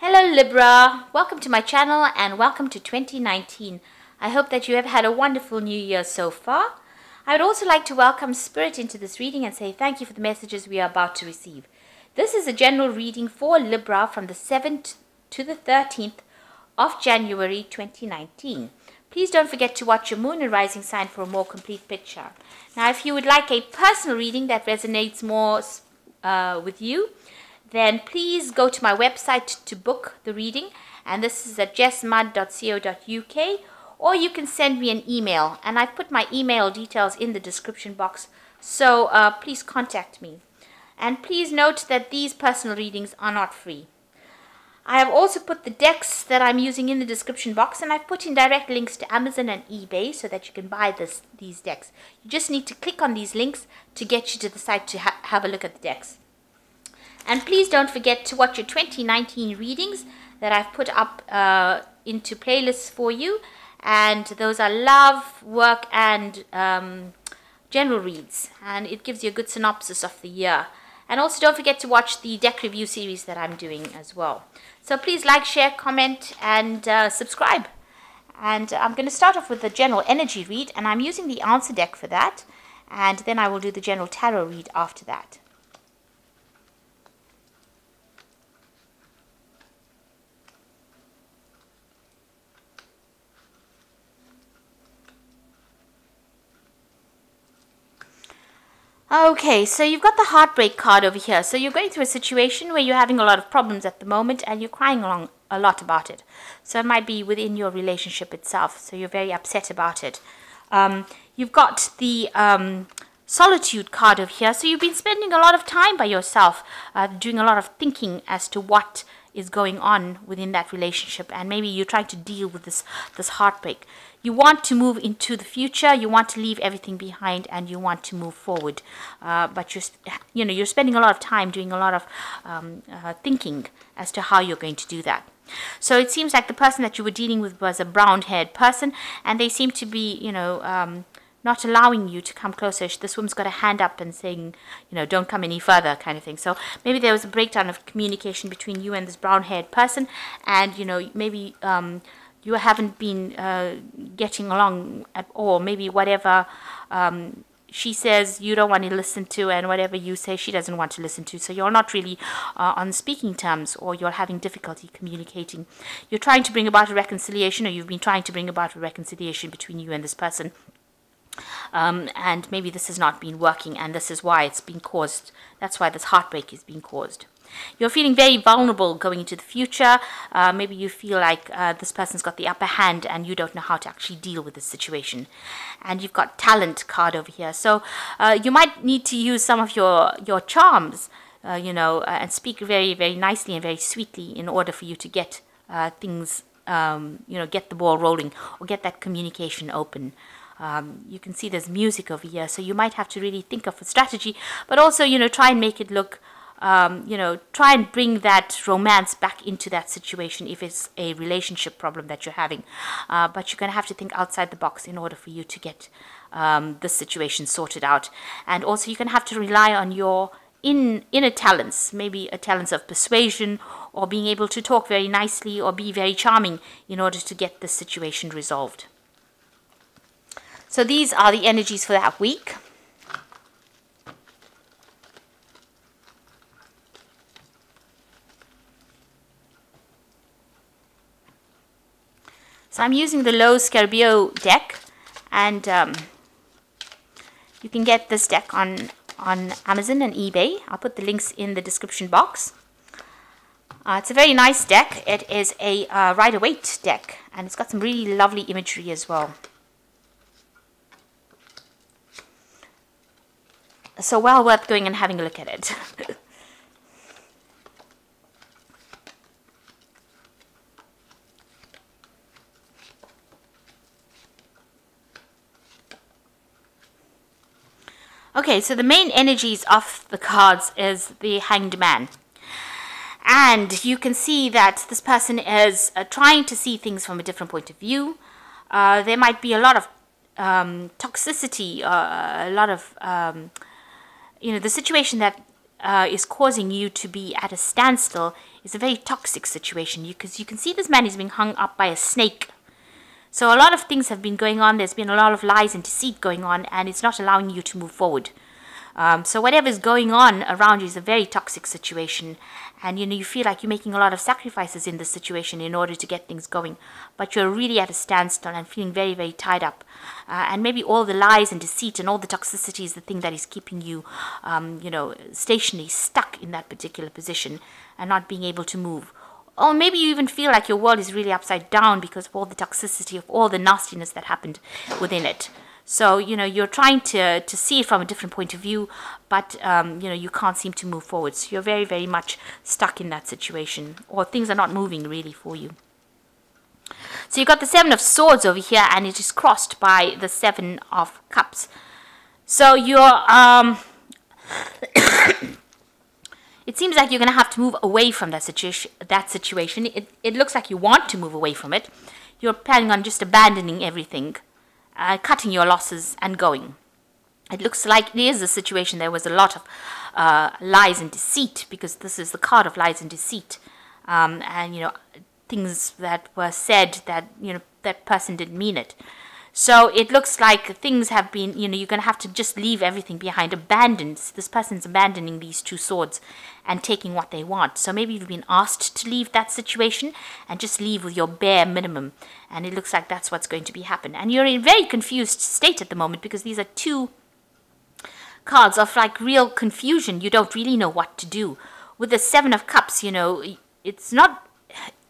Hello Libra, welcome to my channel and welcome to 2019. I hope that you have had a wonderful new year so far. I would also like to welcome Spirit into this reading and say thank you for the messages we are about to receive. This is a general reading for Libra from the 7th to the 13th of January 2019. Please don't forget to watch your moon and rising sign for a more complete picture. Now if you would like a personal reading that resonates more with you, then please go to my website to book the reading, and this is at jessmud.co.uk, or you can send me an email, and I've put my email details in the description box, so please contact me. And please note that these personal readings are not free. I have also put the decks that I'm using in the description box, and I've put in direct links to Amazon and eBay so that you can buy these decks. You just need to click on these links to get you to the site to have a look at the decks. And please don't forget to watch your 2019 readings that I've put up into playlists for you. And those are love, work, and general reads. And it gives you a good synopsis of the year. And also don't forget to watch the deck review series that I'm doing as well. So please like, share, comment, and subscribe. And I'm going to start off with the general energy read. And I'm using the answer deck for that. And then I will do the general tarot read after that. Okay, so you've got the heartbreak card over here. So you're going through a situation where you're having a lot of problems at the moment and you're crying along a lot about it. So it might be within your relationship itself. So you're very upset about it. You've got the solitude card over here. So you've been spending a lot of time by yourself, doing a lot of thinking as to what is going on within that relationship, and maybe you're trying to deal with this heartbreak. You want to move into the future, you want to leave everything behind, and you want to move forward, but you're spending a lot of time doing a lot of thinking as to how you're going to do that. So it seems like the person that you were dealing with was a brown-haired person, and they seem to be not allowing you to come closer. This woman's got a hand up and saying, don't come any further, kind of thing. So maybe there was a breakdown of communication between you and this brown-haired person, and maybe you haven't been getting along at all. Maybe whatever she says you don't want to listen to, and whatever you say she doesn't want to listen to. So you're not really on speaking terms, or you're having difficulty communicating. You're trying to bring about a reconciliation, or you've been trying to bring about a reconciliation between you and this person. And maybe this has not been working, and this is why it's been caused. That's why this heartbreak is being caused. You're feeling very vulnerable going into the future. Maybe you feel like this person's got the upper hand and you don't know how to actually deal with this situation. And you've got talent card over here. So you might need to use some of your charms, and speak very, very nicely and very sweetly in order for you to get things, get the ball rolling or get that communication open. You can see there's music over here, so you might have to really think of a strategy, but also, try and make it look, try and bring that romance back into that situation if it's a relationship problem that you're having. But you're going to have to think outside the box in order for you to get this situation sorted out. And also you're going to have to rely on your inner talents, maybe a talents of persuasion, or being able to talk very nicely or be very charming in order to get this situation resolved. So these are the energies for that week. So I'm using the low Scarabeo deck, and you can get this deck on Amazon and eBay. I'll put the links in the description box. It's a very nice deck. It is a Rider-Waite deck, and it's got some really lovely imagery as well. So well worth going and having a look at it. Okay, so the main energies of the cards is the Hanged Man. And you can see that this person is trying to see things from a different point of view. There might be a lot of toxicity, a lot of, the situation that is causing you to be at a standstill is a very toxic situation, because you can see this man is being hung up by a snake. So a lot of things have been going on. There's been a lot of lies and deceit going on, and it's not allowing you to move forward. So whatever is going on around you is a very toxic situation, and you feel like you're making a lot of sacrifices in this situation in order to get things going, but you're really at a standstill and feeling very, very tied up. And maybe all the lies and deceit and all the toxicity is the thing that is keeping you, stationary, stuck in that particular position and not being able to move. Or maybe you even feel like your world is really upside down because of all the toxicity, of all the nastiness that happened within it. So, you're trying to see it from a different point of view, but, you can't seem to move forward. So you're very, very much stuck in that situation, or things are not moving really for you. So you've got the Seven of Swords over here, and it is crossed by the Seven of Cups. So you're, it seems like you're going to have to move away from that situation. It looks like you want to move away from it. You're planning on just abandoning everything, cutting your losses and going. It looks like it is a situation. There was a lot of lies and deceit, because this is the card of lies and deceit. And, things that were said that, that person didn't mean it. So it looks like things have been, you're going to have to just leave everything behind. This person's abandoning these two swords and taking what they want. So maybe you've been asked to leave that situation and just leave with your bare minimum. And it looks like that's what's going to be happening. And you're in a very confused state at the moment, because these are two cards of like real confusion. You don't really know what to do. With the Seven of Cups, it's not...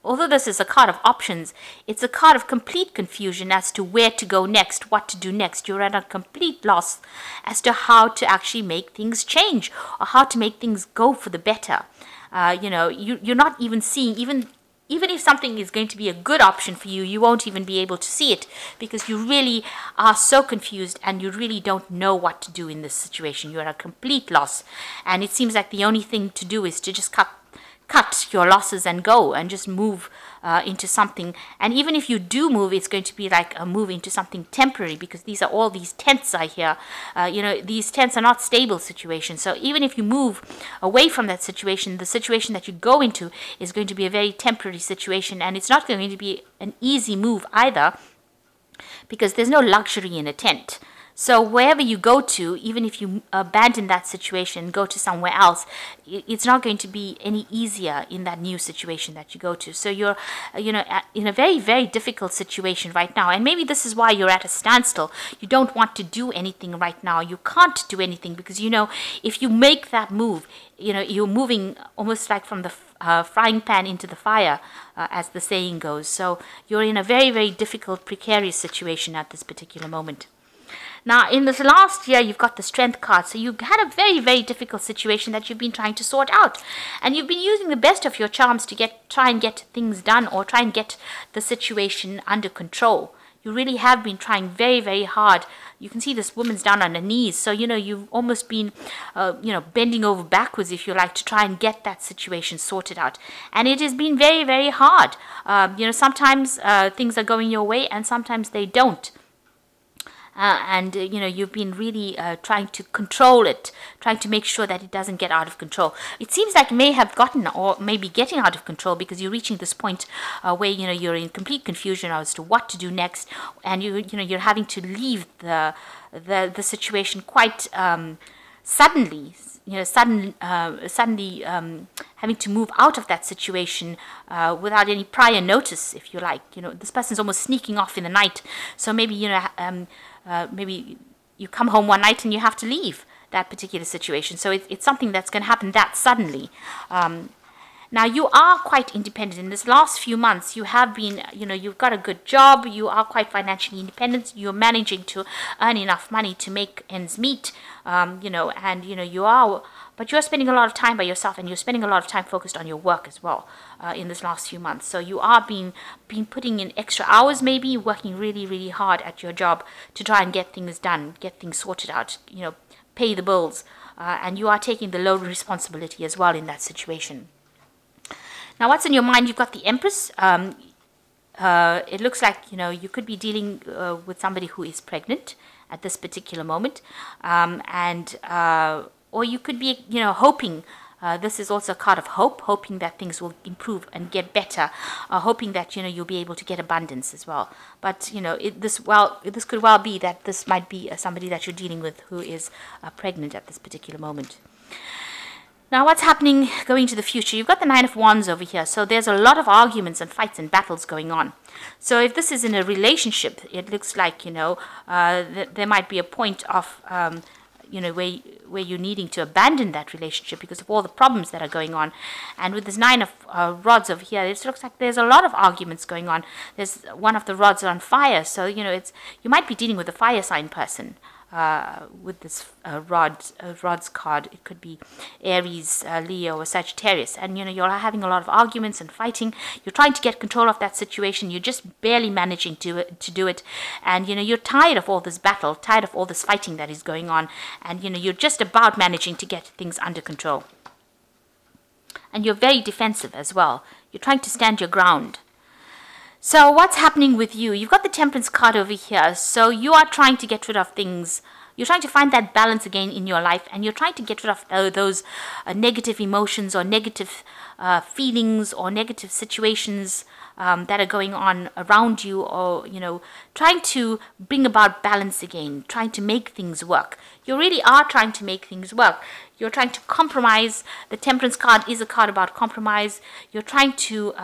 Although this is a card of options, it's a card of complete confusion as to where to go next, what to do next. You're at a complete loss as to how to actually make things change, or how to make things go for the better. You're not even seeing, even if something is going to be a good option for you, you won't even be able to see it, because you really are so confused and you really don't know what to do in this situation. You're at a complete loss, and it seems like the only thing to do is to just cut your losses and go and just move into something. And even if you do move, it's going to be like a move into something temporary, because these tents are here. These tents are not stable situations. So even if you move away from that situation, the situation that you go into is going to be a very temporary situation, and it's not going to be an easy move either, because there's no luxury in a tent. So wherever you go to, even if you abandon that situation, go to somewhere else, it's not going to be any easier in that new situation that you go to. So you're, in a very, very difficult situation right now. And maybe this is why you're at a standstill. You don't want to do anything right now. You can't do anything because, if you make that move, you're moving almost like from the frying pan into the fire, as the saying goes. So you're in a very, very difficult, precarious situation at this particular moment. Now, in this last year, you've got the Strength card. So you've had a very, very difficult situation that you've been trying to sort out. And you've been using the best of your charms to try and get things done, or try and get the situation under control. You really have been trying very, very hard. You can see this woman's down on her knees. So, you've almost been, bending over backwards, if you like, to try and get that situation sorted out. And it has been very, very hard. Sometimes things are going your way and sometimes they don't. You've been really trying to control it, trying to make sure that it doesn't get out of control. It seems like it may have gotten, or maybe getting out of control, because you're reaching this point where you're in complete confusion as to what to do next, and you're having to leave the situation quite suddenly. Suddenly having to move out of that situation without any prior notice, if you like. This person's almost sneaking off in the night. So maybe maybe you come home one night and you have to leave that particular situation. So it's something that's going to happen that suddenly. Now, you are quite independent. In this last few months, you have been, you've got a good job. You are quite financially independent. You're managing to earn enough money to make ends meet, you are, but you're spending a lot of time by yourself, and you're spending a lot of time focused on your work as well in this last few months. So you are been putting in extra hours, maybe working really, really hard at your job to try and get things done, get things sorted out, pay the bills, and you are taking the load responsibility as well in that situation. Now, what's in your mind? You've got the Empress. It looks like, you could be dealing with somebody who is pregnant at this particular moment. or you could be, you know, hoping. This is also a card of hope, hoping that things will improve and get better, hoping that, you know, you'll be able to get abundance as well. But, you know, this could well be that this might be somebody that you're dealing with who is pregnant at this particular moment. Now, what's happening going into the future? You've got the Nine of Wands over here. So there's a lot of arguments and fights and battles going on. So if this is in a relationship, it looks like, you know, there might be a point of, you know, where you're needing to abandon that relationship because of all the problems that are going on. And with this Nine of Rods over here, it looks like there's a lot of arguments going on. There's one of the rods on fire. So, you know, you might be dealing with a fire sign person. With this rods card. It could be Aries, Leo, or Sagittarius. And, you know, you're having a lot of arguments and fighting. You're trying to get control of that situation. You're just barely managing to do it. And, you know, you're tired of all this battle, tired of all this fighting that is going on. And, you know, you're just about managing to get things under control. And you're very defensive as well. You're trying to stand your ground. So what's happening with you? You've got the Temperance card over here. So you are trying to get rid of things. You're trying to find that balance again in your life. And you're trying to get rid of those negative emotions or negative feelings or negative situations that are going on around you. Or, you know, trying to bring about balance again. Trying to make things work. You really are trying to make things work. You're trying to compromise. The Temperance card is a card about compromise. You're trying to,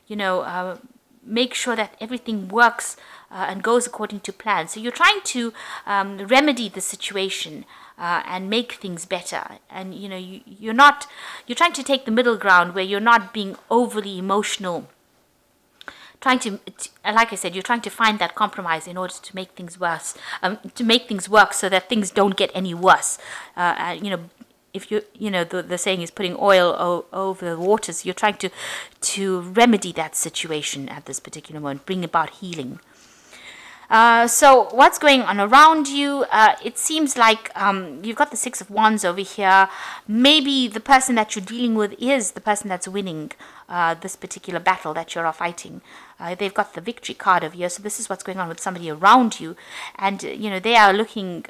you know, make sure that everything works and goes according to plan. So you're trying to remedy the situation and make things better. And, you know, you're trying to take the middle ground where you're not being overly emotional. Trying to, like I said, you're trying to find that compromise in order to make things worse, to make things work so that things don't get any worse. You know, if you know, the saying is putting oil over the waters, you're trying to remedy that situation at this particular moment, bring about healing. So what's going on around you? It seems like you've got the Six of Wands over here. Maybe the person that you're dealing with is the person that's winning this particular battle that you're fighting. They've got the Victory card over here. So this is what's going on with somebody around you. And, you know, they are looking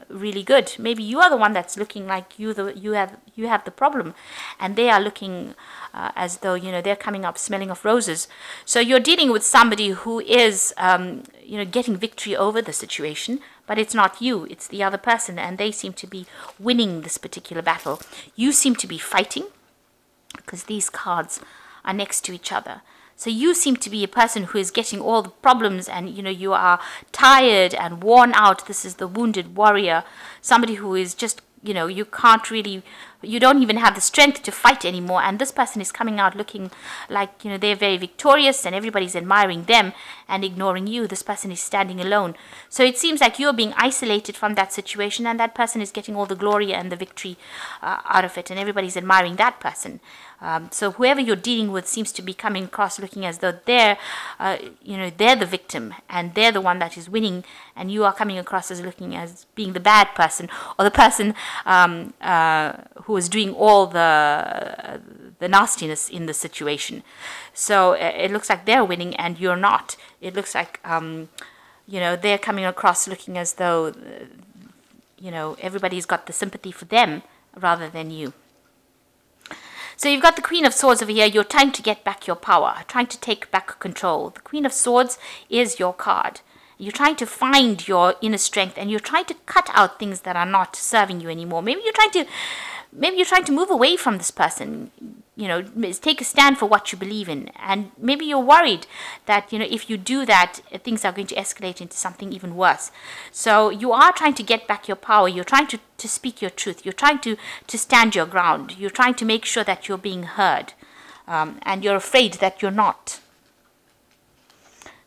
really good. Maybe you are the one that's looking like you have the problem. And they are looking as though, you know, they're coming up smelling of roses. So you're dealing with somebody who is, you know, getting victory over the situation. But it's not you. It's the other person. And they seem to be winning this particular battle. You seem to be fighting, because these cards are next to each other. So you seem to be a person who is getting all the problems, and, you know, you are tired and worn out. This is the wounded warrior, somebody who is just, you know, you don't even have the strength to fight anymore. And this person is coming out looking like, you know, they're very victorious and everybody's admiring them and ignoring you. This person is standing alone. So it seems like you're being isolated from that situation, and that person is getting all the glory and the victory out of it, and everybody's admiring that person. So whoever you're dealing with seems to be coming across looking as though they're, you know, they're the victim and they're the one that is winning, and you are coming across as looking as being the bad person, or the person who is doing all the nastiness in the situation. So it looks like they're winning and you're not. It looks like, you know, they're coming across looking as though, you know, everybody's got the sympathy for them rather than you. So you've got the Queen of Swords over here. You're trying to get back your power, trying to take back control. The Queen of Swords is your card. You're trying to find your inner strength, and you're trying to cut out things that are not serving you anymore. Maybe you're trying to move away from this person. You know, take a stand for what you believe in. And maybe you're worried that, you know, if you do that, things are going to escalate into something even worse. So you are trying to get back your power. You're trying to speak your truth. You're trying to stand your ground. You're trying to make sure that you're being heard. And you're afraid that you're not.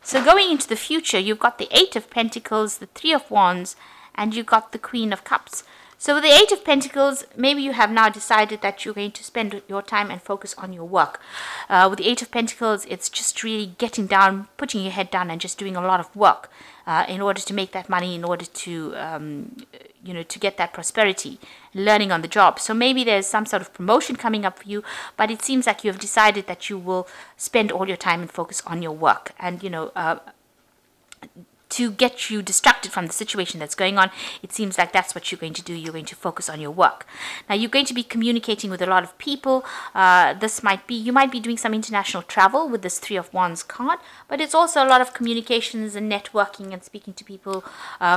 So going into the future, you've got the Eight of Pentacles, the Three of Wands, and you've got the Queen of Cups. So with the Eight of Pentacles, maybe you have now decided that you're going to spend your time and focus on your work. With the Eight of Pentacles, it's just really getting down, putting your head down and just doing a lot of work in order to make that money, in order to, you know, to get that prosperity, learning on the job. So maybe there's some sort of promotion coming up for you, but it seems like you have decided that you will spend all your time and focus on your work. And, you know, to get you distracted from the situation that's going on. It seems like that's what you're going to do. You're going to focus on your work. Now, you're going to be communicating with a lot of people. You might be doing some international travel with this Three of Wands card, but it's also a lot of communications and networking and speaking to people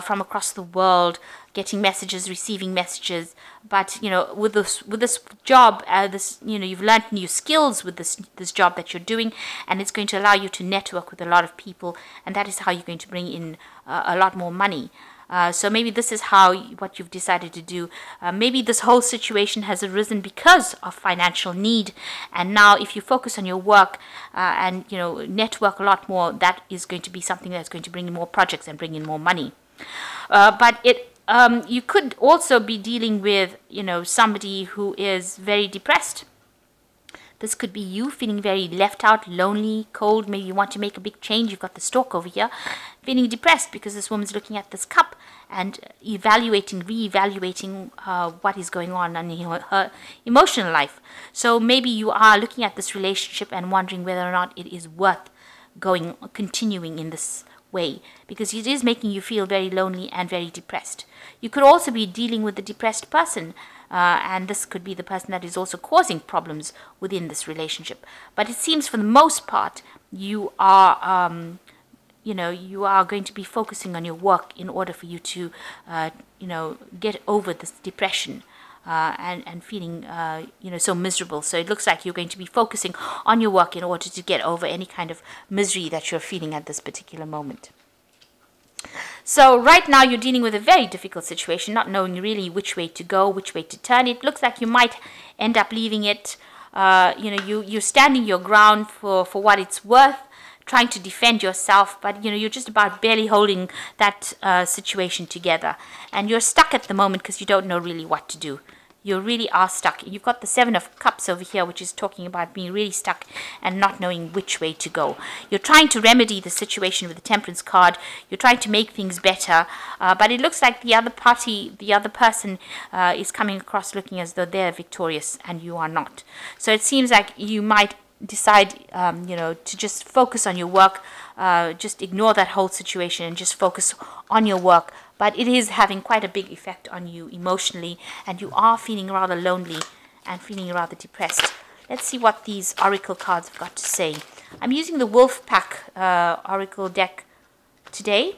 from across the world, getting messages, receiving messages. But with this job, you've learned new skills with this job that you're doing, and it's going to allow you to network with a lot of people, and that is how you're going to bring in a lot more money. So maybe this is what you've decided to do. Maybe this whole situation has arisen because of financial need, and now if you focus on your work and network a lot more, that is going to be something that's going to bring in more projects and bring in more money. But you could also be dealing with somebody who is very depressed. This could be you feeling very left out, lonely, cold. Maybe you want to make a big change. You've got the stork over here, feeling depressed because this woman's looking at this cup and reevaluating what is going on in her emotional life. So maybe you are looking at this relationship and wondering whether or not it is worth continuing in this way, because it is making you feel very lonely and very depressed. You could also be dealing with a depressed person, and this could be the person that is also causing problems within this relationship. But it seems for the most part you are you are going to be focusing on your work in order for you to get over this depression and feeling so miserable. So it looks like you're going to be focusing on your work in order to get over any kind of misery that you're feeling at this particular moment. So right now you're dealing with a very difficult situation, not knowing really which way to go, which way to turn. It looks like you might end up leaving it. You're standing your ground for what it's worth, trying to defend yourself, but you're just about barely holding that situation together, and you're stuck at the moment because you don't know really what to do. You really are stuck. You've got the Seven of Cups over here, which is talking about being really stuck and not knowing which way to go. You're trying to remedy the situation with the Temperance card. You're trying to make things better, but it looks like the other person is coming across looking as though they're victorious and you are not. So it seems like you might decide to just focus on your work, just ignore that whole situation and just focus on your work. But it is having quite a big effect on you emotionally, and you are feeling rather lonely and feeling rather depressed. Let's see what these oracle cards have got to say. I'm using the Wolf Pack oracle deck today.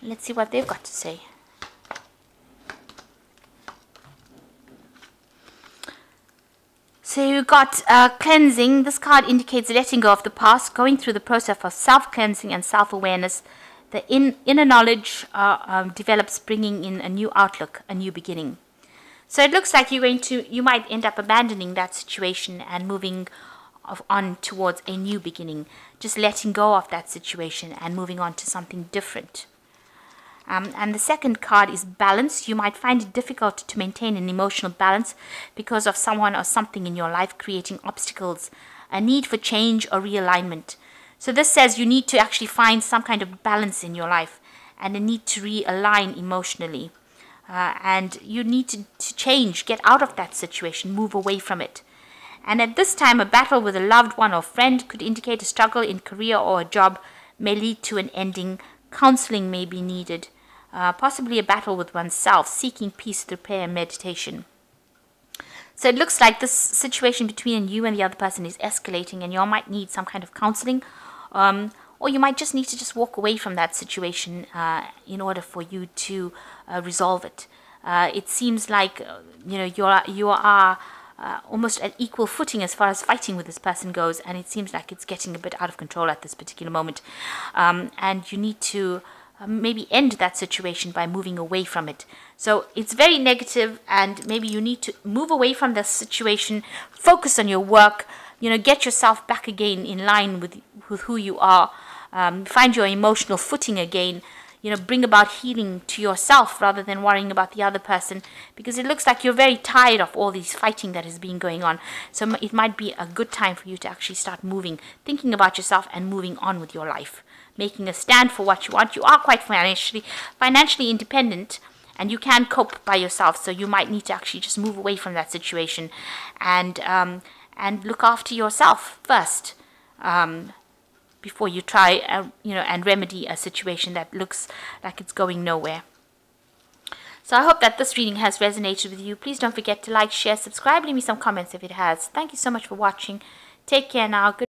Let's see what they've got to say. So you got cleansing. This card indicates letting go of the past, going through the process of self-cleansing and self-awareness. The inner knowledge develops, bringing in a new outlook, a new beginning. So it looks like you might end up abandoning that situation and moving on towards a new beginning, just letting go of that situation and moving on to something different. And the second card is balance. You might find it difficult to maintain an emotional balance because of someone or something in your life creating obstacles, a need for change or realignment. So this says you need to actually find some kind of balance in your life and a need to realign emotionally. And you need to change, get out of that situation, move away from it. And at this time, a battle with a loved one or friend could indicate a struggle in career or a job, may lead to an ending. Counseling may be needed. Possibly a battle with oneself, seeking peace through prayer and meditation. So it looks like this situation between you and the other person is escalating, and you might need some kind of counseling, or you might just need to just walk away from that situation in order for you to resolve it. It seems like you are almost at equal footing as far as fighting with this person goes, and it seems like it's getting a bit out of control at this particular moment, and you need to maybe end that situation by moving away from it. So it's very negative, and maybe you need to move away from this situation, focus on your work, get yourself back again in line with who you are, find your emotional footing again, bring about healing to yourself rather than worrying about the other person, because it looks like you're very tired of all this fighting that has been going on. So it might be a good time for you to actually start moving, thinking about yourself and moving on with your life, making a stand for what you want. You are quite financially independent, and you can cope by yourself. So you might need to actually just move away from that situation and look after yourself first. before you try, and remedy a situation that looks like it's going nowhere. So I hope that this reading has resonated with you. Please don't forget to like, share, subscribe, leave me some comments if it has. Thank you so much for watching. Take care now. Good